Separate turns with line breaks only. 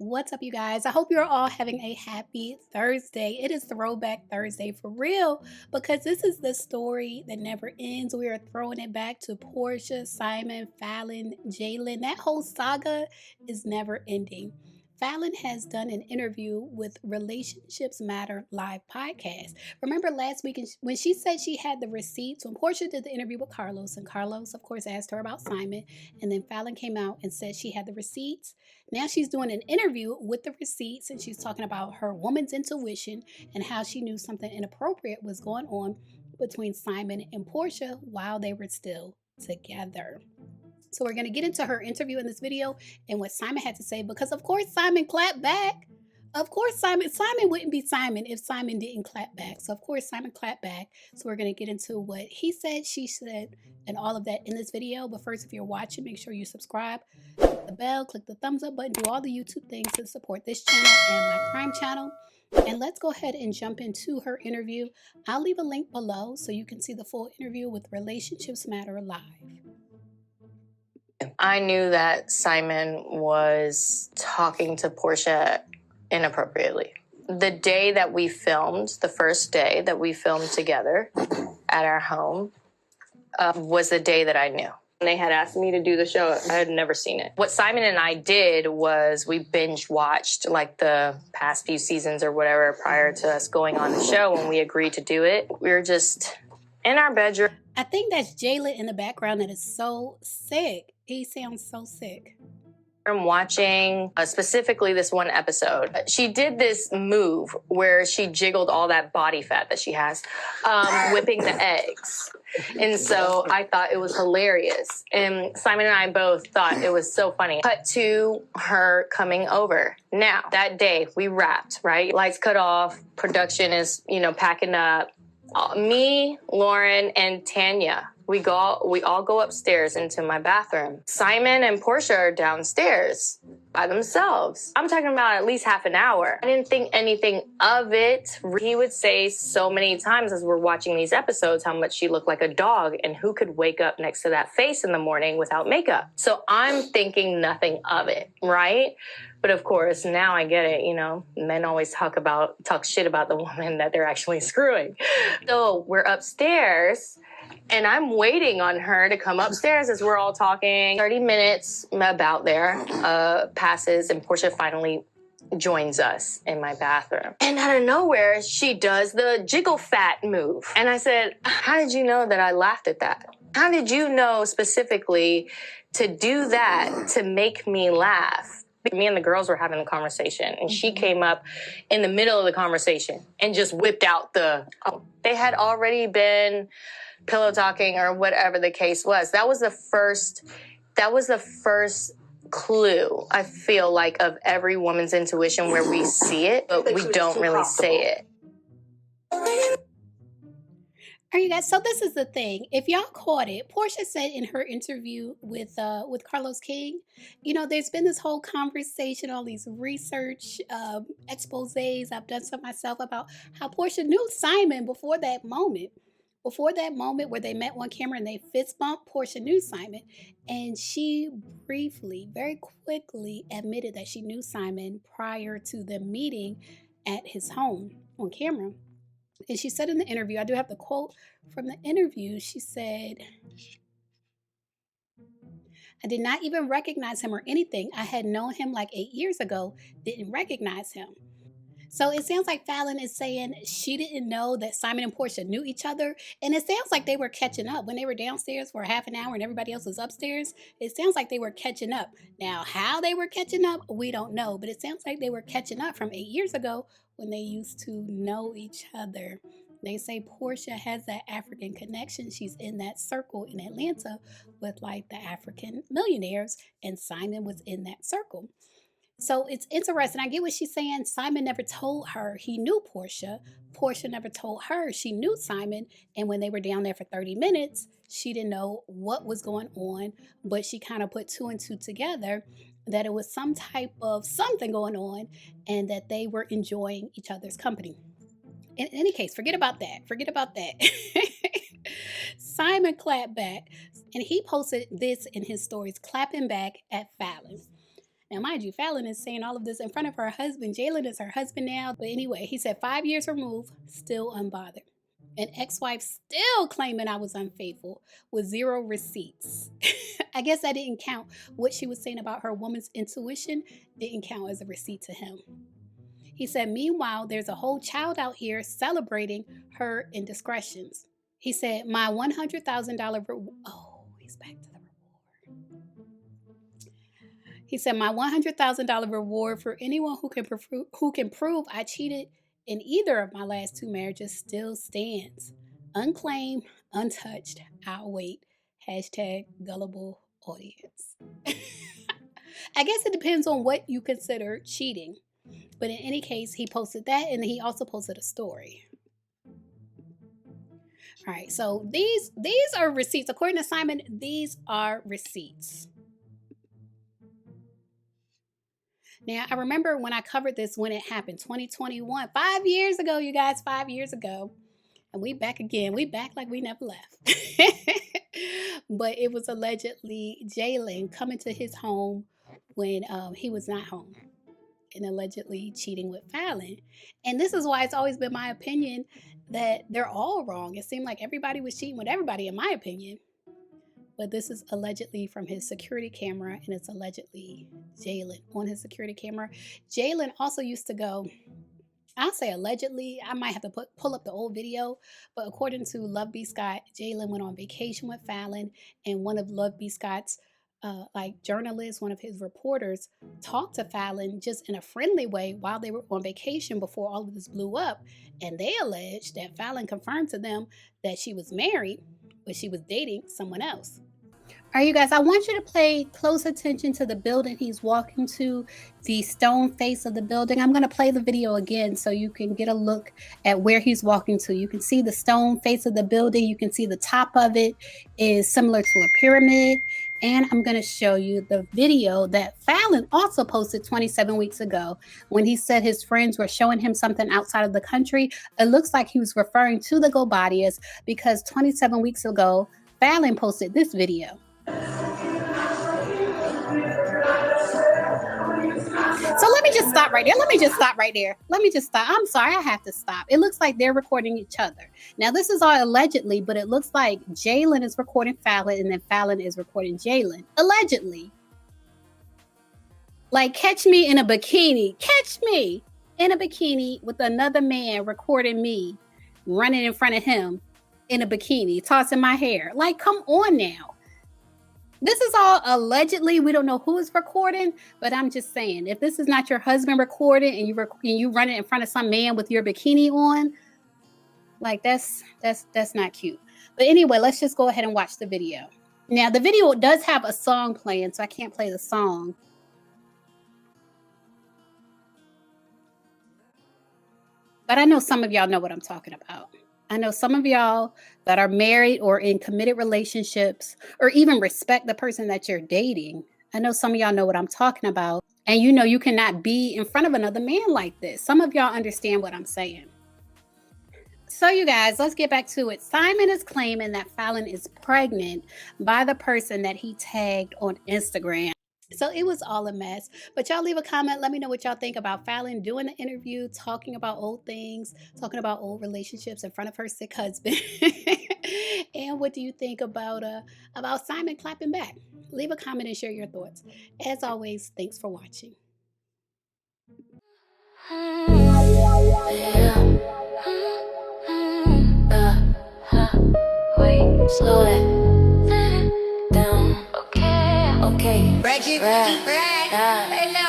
What's up, you guys? I hope you're all having a happy Thursday. It is Throwback Thursday for real because this is the story that never ends. We are throwing it back to Porsha, Simon, Fallon, Jalen. That whole saga is never ending. Fallon has done an interview with Relationships Matter Live podcast. Remember last week when she said she had the receipts, when Porsha did the interview with Carlos, and Carlos, of course, asked her about Simon, and then Fallon came out and said she had the receipts. Now she's doing an interview with the receipts and she's talking about her woman's intuition and how she knew something inappropriate was going on between Simon and Porsha while they were still together. So we're going to get into her interview in this video and what Simon had to say because, of course, Simon clapped back. Of course, Simon wouldn't be Simon if Simon didn't clap back. So, of course, Simon clapped back. So we're going to get into what he said, she said, and all of that in this video. But first, if you're watching, make sure you subscribe, click the bell, click the thumbs up button, do all the YouTube things to support this channel and my crime channel. And let's go ahead and jump into her interview. I'll leave a link below so you can see the full interview with Relationships Matter Live.
I knew that Simon was talking to Porsha inappropriately. The day that we filmed, the first day that we filmed together at our home, was the day that I knew. They had asked me to do the show. I had never seen it. What Simon and I did was we binge watched like the past few seasons or whatever prior to us going on the show when we agreed to do it. We were just in our bedroom.
I think that's Jalen in the background that is so sick. He sounds so sick.
I'm watching specifically this one episode. She did this move where she jiggled all that body fat that she has, whipping the eggs. And so I thought it was hilarious. And Simon and I both thought it was so funny. Cut to her coming over. Now, that day we wrapped, right? Lights cut off. Production is, packing up. Me, Lauren, and Tanya. We all go upstairs into my bathroom. Simon and Porsha are downstairs by themselves. I'm talking about at least half an hour. I didn't think anything of it. He would say so many times as we're watching these episodes how much she looked like a dog and who could wake up next to that face in the morning without makeup. So I'm thinking nothing of it, right? But of course, now I get it, men always talk shit about the woman that they're actually screwing. So we're upstairs and I'm waiting on her to come upstairs as we're all talking. 30 minutes about there passes and Porsha finally joins us in my bathroom. And out of nowhere, she does the jiggle fat move. And I said, how did you know that I laughed at that? How did you know specifically to do that to make me laugh? Me and the girls were having a conversation, and she came up in the middle of the conversation and just whipped out they had already been pillow talking or whatever the case was. That was the first clue, I feel like, of every woman's intuition where we see it, but we don't really say it.
All right, you guys, so this is the thing. If y'all caught it, Porsha said in her interview with Carlos King, there's been this whole conversation, all these research exposés I've done some myself about how Porsha knew Simon before that moment. Before that moment where they met on camera and they fist bumped, Porsha knew Simon. And she briefly, very quickly admitted that she knew Simon prior to them meeting at his home on camera. And she said in the interview, I do have the quote from the interview. She said, I did not even recognize him or anything. I had known him like 8 years ago, didn't recognize him. So it sounds like Fallon is saying she didn't know that Simon and Porsha knew each other. And it sounds like they were catching up when they were downstairs for half an hour and everybody else was upstairs. It sounds like they were catching up. Now, how they were catching up, we don't know. But it sounds like they were catching up from 8 years ago when they used to know each other. They say Porsha has that African connection. She's in that circle in Atlanta with like the African millionaires, and Simon was in that circle. So it's interesting. I get what she's saying. Simon never told her he knew Porsha. Porsha never told her she knew Simon. And when they were down there for 30 minutes, she didn't know what was going on, but she kind of put two and two together that it was some type of something going on and that they were enjoying each other's company. In any case, forget about that. Forget about that. Simon clapped back, and he posted this in his stories, clapping back at Fallon. Now, mind you, Fallon is saying all of this in front of her husband. Jalen is her husband now. But anyway, he said 5 years removed, still unbothered. An ex-wife still claiming I was unfaithful with 0 receipts. I guess that didn't count. What she was saying about her woman's intuition didn't count as a receipt to him. He said, meanwhile, there's a whole child out here celebrating her indiscretions. He said, my $100,000 he's back to the reward. He said, my $100,000 reward for anyone who can prove I cheated in either of my last 2 marriages still stands. Unclaimed, untouched, I'll wait. Hashtag gullible audience. I guess it depends on what you consider cheating. But in any case, he posted that, and he also posted a story. All right, so these are receipts. According to Simon, these are receipts. Now, I remember when I covered this when it happened, 2021, 5 years ago, you guys, 5 years ago. And we back again. We back like we never left. But it was allegedly Jalen coming to his home when he was not home and allegedly cheating with Fallon. And this is why it's always been my opinion that they're all wrong. It seemed like everybody was cheating with everybody, in my opinion. But this is allegedly from his security camera, and it's allegedly Jalen on his security camera. Jalen also used to go, I'll say allegedly, I might have to pull up the old video, but according to Love B. Scott, Jalen went on vacation with Fallon, and one of Love B. Scott's journalists, one of his reporters, talked to Fallon just in a friendly way while they were on vacation before all of this blew up. And they alleged that Fallon confirmed to them that she was married, but she was dating someone else. All right, you guys, I want you to pay close attention to the building he's walking to, the stone face of the building. I'm going to play the video again so you can get a look at where he's walking to. You can see the stone face of the building. You can see the top of it is similar to a pyramid. And I'm going to show you the video that Fallon also posted 27 weeks ago when he said his friends were showing him something outside of the country. It looks like he was referring to the Gobadias because 27 weeks ago, Fallon posted this video. So let me just stop right there. I'm sorry, I have to stop. It looks like they're recording each other. Now, this is all allegedly, but it looks like Jalen is recording Fallon and then Fallon is recording Jalen. Allegedly. Like, catch me in a bikini. Catch me in a bikini with another man recording me running in front of him in a bikini, tossing my hair. Like, come on now. This is all allegedly. We don't know who is recording, but I'm just saying, if this is not your husband recording and you run it in front of some man with your bikini on, like that's not cute. But anyway, let's just go ahead and watch the video. Now, the video does have a song playing, so I can't play the song. But I know some of y'all know what I'm talking about. I know some of y'all that are married or in committed relationships or even respect the person that you're dating. I know some of y'all know what I'm talking about. And you know you cannot be in front of another man like this. Some of y'all understand what I'm saying. So you guys, let's get back to it. Simon is claiming that Fallon is pregnant by the person that he tagged on Instagram. So it was all a mess. But y'all leave a comment. Let me know what y'all think about Fallon doing the interview, talking about old things, talking about old relationships in front of her sick husband. And what do you think about Simon clapping back? Leave a comment and share your thoughts. As always, thanks for watching. Wait, slow it down. Okay. Break it. Right.